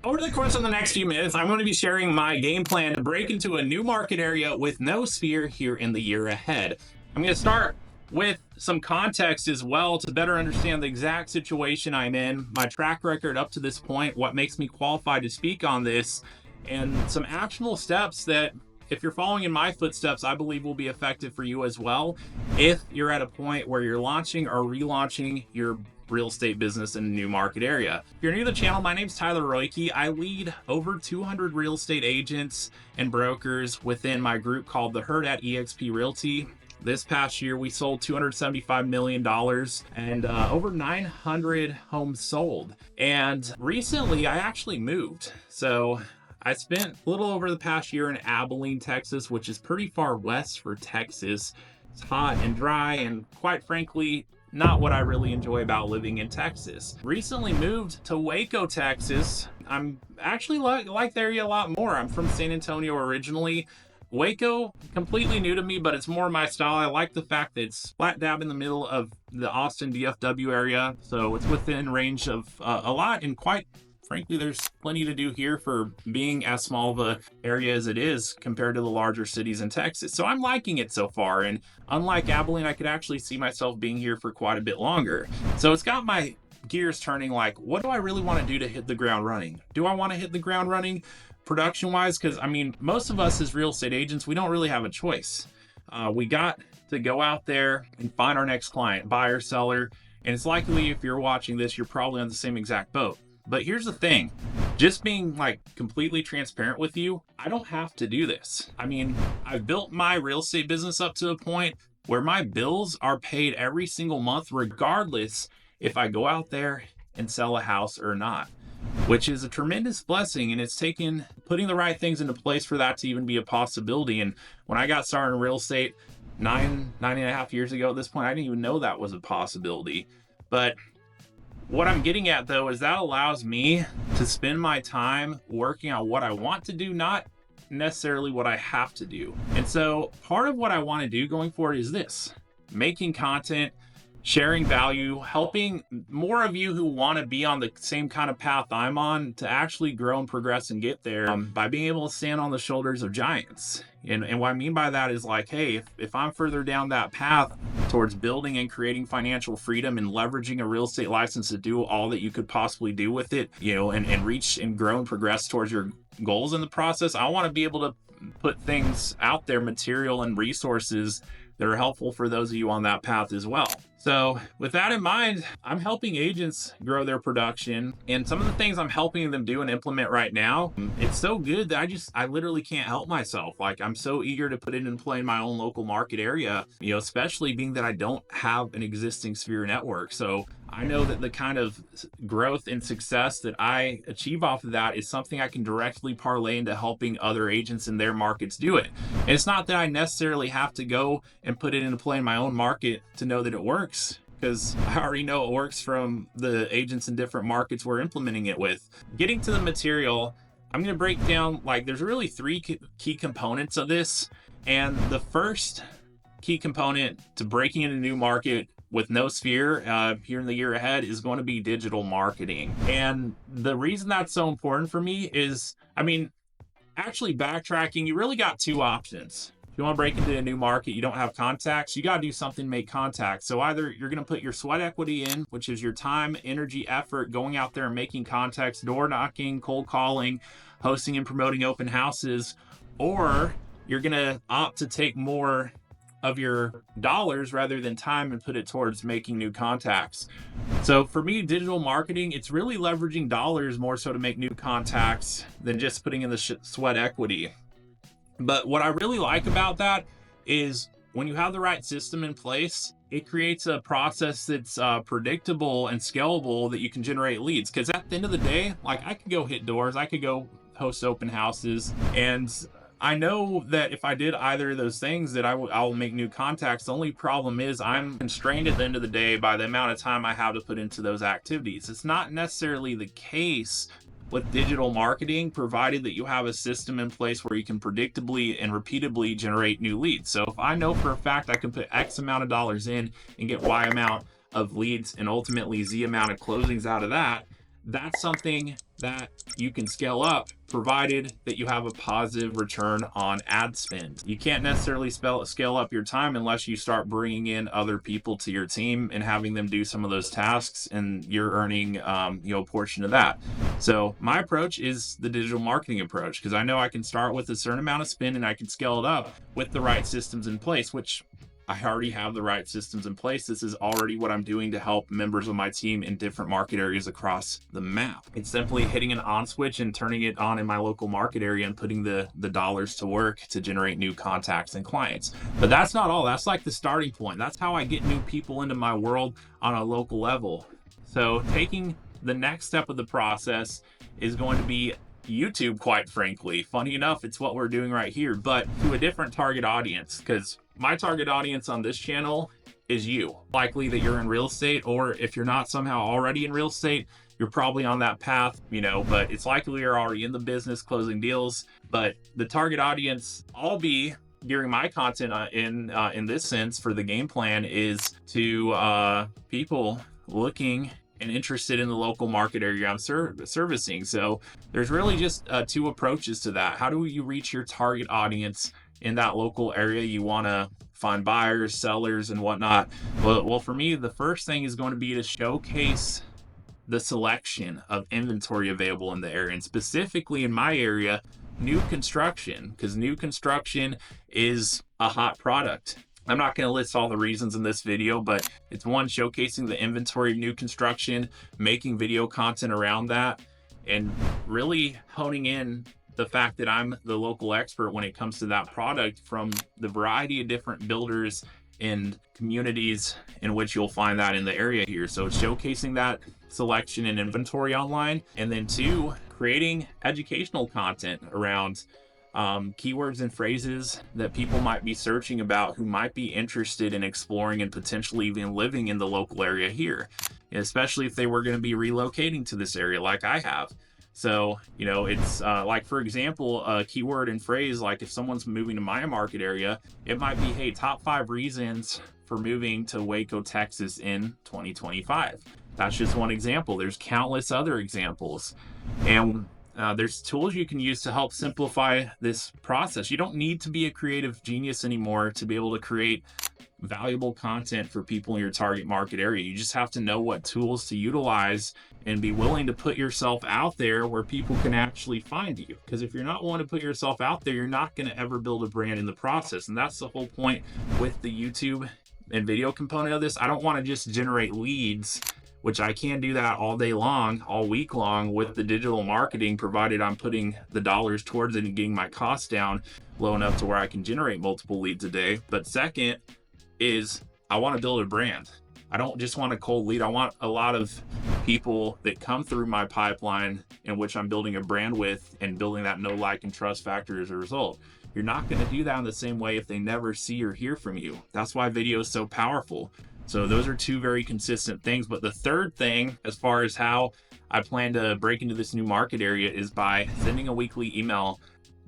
Over the course of the next few minutes, I'm going to be sharing my game plan to break into a new market area with no sphere here in the year ahead. I'm going to start with some context as well to better understand the exact situation I'm in, my track record up to this point, what makes me qualified to speak on this, and some actionable steps that, if you're following in my footsteps, I believe will be effective for you as well if you're at a point where you're launching or relaunching your real estate business in a new market area. If you're new to the channel, my name's Tyler Roicki. I lead over 200 real estate agents and brokers within my group called the Herd at eXp Realty. This past year, we sold $275 million and over 900 homes sold. And recently, I actually moved. So I spent a little over the past year in Abilene, Texas, which is pretty far west for Texas. It's hot and dry and, quite frankly, not what I really enjoy about living in Texas. Recently moved to Waco, Texas. I'm actually like the area a lot more. I'm from San Antonio originally. Waco, completely new to me, but it's more my style. I like the fact that it's flat dab in the middle of the Austin DFW area, so it's within range of a lot, and quite frankly, there's plenty to do here for being as small of a area as it is compared to the larger cities in Texas. So I'm liking it so far, and unlike Abilene, I could actually see myself being here for quite a bit longer. So it's got my gears turning like, what do I really want to do to hit the ground running? Do I want to hit the ground running production-wise? Because, I mean, most of us as real estate agents, we don't really have a choice. We got to go out there and find our next client, buyer, seller, and it's likely if you're watching this, you're probably on the same exact boat. But here's the thing, just being like completely transparent with you, I don't have to do this. I mean, I've built my real estate business up to a point where my bills are paid every single month, regardless if I go out there and sell a house or not, which is a tremendous blessing. And it's taken putting the right things into place for that to even be a possibility. And when I got started in real estate nine and a half years ago at this point, I didn't even know that was a possibility. But what I'm getting at, though, is that allows me to spend my time working on what I want to do, not necessarily what I have to do. And so part of what I want to do going forward is this: making content, sharing value, helping more of you who want to be on the same kind of path I'm on to actually grow and progress and get there by being able to stand on the shoulders of giants. And what I mean by that is like, hey, if I'm further down that path towards building and creating financial freedom and leveraging a real estate license to do all that you could possibly do with it, and reach and grow and progress towards your goals in the process, I want to be able to put things out there, material and resources that are helpful for those of you on that path as well. So with that in mind, I'm helping agents grow their production, and some of the things I'm helping them do and implement right now, it's so good that I literally can't help myself. Like, I'm so eager to put it in play in my own local market area, especially being that I don't have an existing sphere network. So I know that the kind of growth and success that I achieve off of that is something I can directly parlay into helping other agents in their markets do it. And it's not that I necessarily have to go and put it into play in my own market to know that it works, because I already know it works from the agents in different markets we're implementing it with. Getting to the material, I'm going to break down, like, there's really three key components of this. And the first key component to breaking into a new market with no sphere here in the year ahead is going to be digital marketing. And the reason that's so important for me is, actually backtracking, you really got two options. If you want to break into a new market, you don't have contacts, you got to do something to make contacts. So either you're going to put your sweat equity in, which is your time, energy, effort, going out there and making contacts, door knocking, cold calling, hosting and promoting open houses, or you're going to opt to take more of your dollars rather than time and put it towards making new contacts. So for me, digital marketing, it's really leveraging dollars more so to make new contacts than just putting in the sweat equity. But what I really like about that is when you have the right system in place, it creates a process that's predictable and scalable that you can generate leads. Because at the end of the day, like, I could go hit doors, I could go host open houses, and I know that if I did either of those things that I'll make new contacts. The only problem is I'm constrained at the end of the day by the amount of time I have to put into those activities. It's not necessarily the case with digital marketing, provided that you have a system in place where you can predictably and repeatably generate new leads. So if I know for a fact I can put X amount of dollars in and get Y amount of leads and ultimately Z amount of closings out of that, that's something that you can scale up, provided that you have a positive return on ad spend. You can't necessarily scale up your time unless you start bringing in other people to your team and having them do some of those tasks, and you're earning a portion of that. So my approach is the digital marketing approach, because I know I can start with a certain amount of spend and I can scale it up with the right systems in place, which I already have the right systems in place. This is already what I'm doing to help members of my team in different market areas across the map. It's simply hitting an on switch and turning it on in my local market area and putting the dollars to work to generate new contacts and clients. But that's not all. That's like the starting point. That's how I get new people into my world on a local level. So taking the next step of the process is going to be YouTube, quite frankly. Funny enough, it's what we're doing right here, but to a different target audience, because my target audience on this channel is you. Likely that you're in real estate, or if you're not somehow already in real estate, you're probably on that path, but it's likely you're already in the business closing deals. But the target audience I'll be gearing my content in this sense for the game plan is to people looking and interested in the local market area I'm servicing. So there's really just two approaches to that. How do you reach your target audience in that local area? You want to find buyers, sellers, and whatnot. Well, for me, the first thing is going to be to showcase the selection of inventory available in the area, and specifically in my area, new construction, because new construction is a hot product. I'm not going to list all the reasons in this video, but it's one, showcasing the inventory of new construction, making video content around that, and really honing in the fact that I'm the local expert when it comes to that product from the variety of different builders and communities in which you'll find that in the area here. So it's showcasing that selection and inventory online. And then two, creating educational content around keywords and phrases that people might be searching about, who might be interested in exploring and potentially even living in the local area here, especially if they were going to be relocating to this area like I have. So, it's like, for example, a keyword and phrase, like if someone's moving to my market area, it might be, hey, top 5 reasons for moving to Waco, Texas in 2025. That's just one example. There's countless other examples. And there's tools you can use to help simplify this process. You don't need to be a creative genius anymore to be able to create valuable content for people in your target market area. You just have to know what tools to utilize and be willing to put yourself out there where people can actually find you. Because if you're not willing to put yourself out there, you're not going to ever build a brand in the process. And that's the whole point with the YouTube and video component of this. I don't want to just generate leads, which I can do that all day long, all week long with the digital marketing, provided I'm putting the dollars towards it and getting my costs down low enough to where I can generate multiple leads a day. But second is, I want to build a brand. I don't just want a cold lead. I want a lot of people that come through my pipeline in which I'm building a brand with, and building that know, like, and trust factor as a result. You're not going to do that in the same way if they never see or hear from you. That's why video is so powerful. So those are two very consistent things. But the third thing, as far as how I plan to break into this new market area, is by sending a weekly email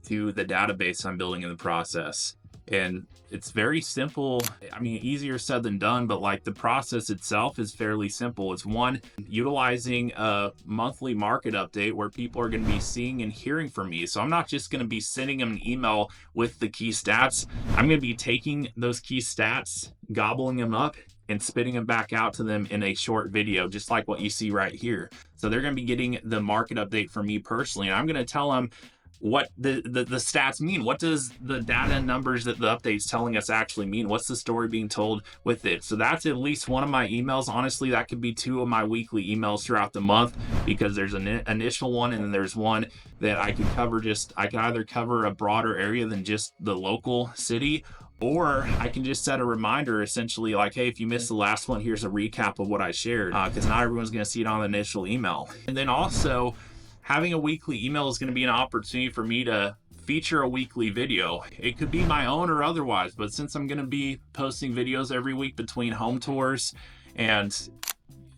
to the database I'm building in the process. And it's very simple. I mean, easier said than done, but like, the process itself is fairly simple. It's one, utilizing a monthly market update where people are going to be seeing and hearing from me. So I'm not just going to be sending them an email with the key stats. I'm going to be taking those key stats, gobbling them up, and spitting them back out to them in a short video, just like what you see right here. So they're going to be getting the market update from me personally, and I'm going to tell them what the stats mean. What does the data and numbers that the update's telling us actually mean? What's the story being told with it? So that's at least one of my emails. Honestly, that could be 2 of my weekly emails throughout the month, because there's an initial one, and then there's one that I could cover. I can either cover a broader area than just the local city, or I can just set a reminder, essentially like, hey, if you missed the last one, here's a recap of what I shared, because not everyone's going to see it on the initial email. And then also, having a weekly email is going to be an opportunity for me to feature a weekly video. It could be my own or otherwise, but since I'm going to be posting videos every week between home tours and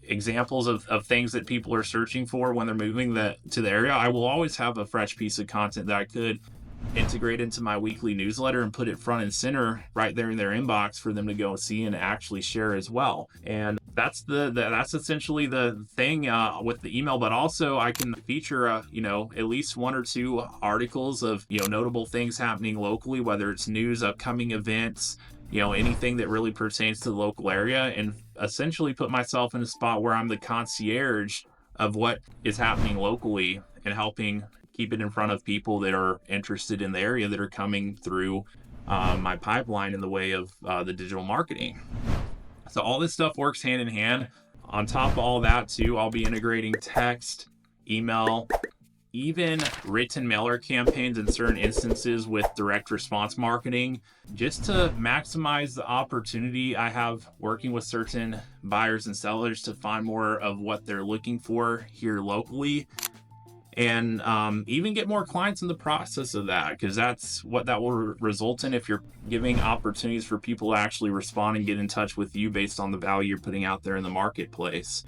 examples of things that people are searching for when they're moving to the area, I will always have a fresh piece of content that I could integrate into my weekly newsletter and put it front and center right there in their inbox for them to go see and actually share as well. And that's that's essentially the thing with the email. But also I can feature at least 1 or 2 articles of notable things happening locally, whether it's news, upcoming events, anything that really pertains to the local area, and essentially put myself in a spot where I'm the concierge of what is happening locally and helping keep it in front of people that are interested in the area that are coming through my pipeline in the way of the digital marketing. So all this stuff works hand in hand. On top of all that too, I'll be integrating text, email, even written mailer campaigns in certain instances with direct response marketing, just to maximize the opportunity I have working with certain buyers and sellers to find more of what they're looking for here locally, and even get more clients in the process of that, because that's what that will result in if you're giving opportunities for people to actually respond and get in touch with you based on the value you're putting out there in the marketplace.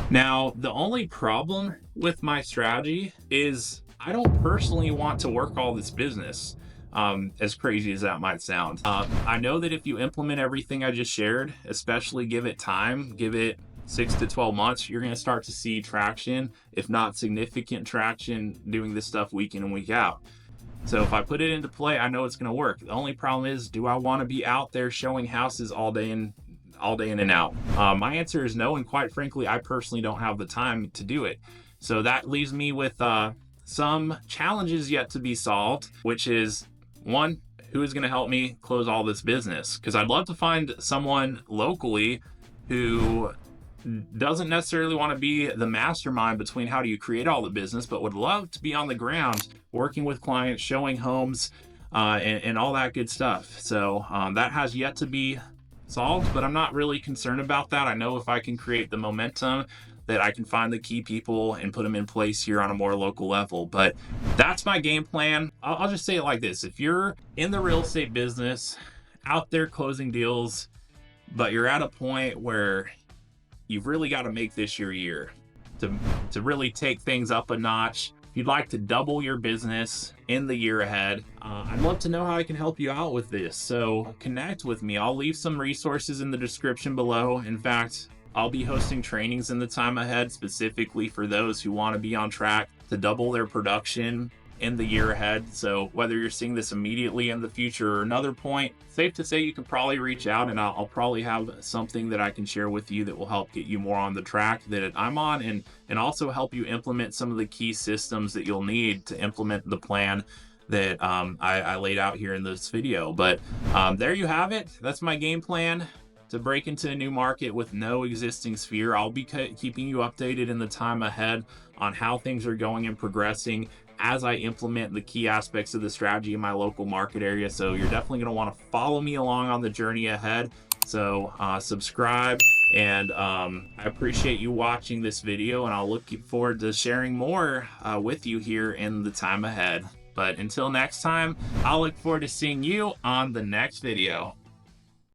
Now, the only problem with my strategy is I don't personally want to work all this business, as crazy as that might sound. I know that if you implement everything I just shared, especially give it time, give it 6 to 12 months, you're going to start to see traction, if not significant traction, doing this stuff week in and week out. So if I put it into play, I know it's going to work. The only problem is, do I want to be out there showing houses all day in and out? My answer is no, and quite frankly, I personally don't have the time to do it. So that leaves me with some challenges yet to be solved, which is, one, who is going to help me close all this business? Because I'd love to find someone locally who doesn't necessarily want to be the mastermind between how do you create all the business, but would love to be on the ground working with clients, showing homes, and all that good stuff. So that has yet to be solved, but I'm not really concerned about that. I know if I can create the momentum, that I can find the key people and put them in place here on a more local level. But that's my game plan. I'll just say it like this. If you're in the real estate business, out there closing deals, but you're at a point where you've really got to make this your year to really take things up a notch, if you'd like to double your business in the year ahead, I'd love to know how I can help you out with this. So connect with me. I'll leave some resources in the description below. In fact, I'll be hosting trainings in the time ahead specifically for those who want to be on track to double their production in the year ahead. So whether you're seeing this immediately in the future or another point, safe to say you can probably reach out, and I'll probably have something that I can share with you that will help get you more on the track that I'm on, and also help you implement some of the key systems that you'll need to implement the plan that I laid out here in this video. But there you have it. That's my game plan to break into a new market with no existing sphere. I'll be keeping you updated in the time ahead on how things are going and progressing as I implement the key aspects of the strategy in my local market area. So you're definitely going to want to follow me along on the journey ahead. So subscribe, and I appreciate you watching this video, and I'll look forward to sharing more with you here in the time ahead. But until next time, I'll look forward to seeing you on the next video.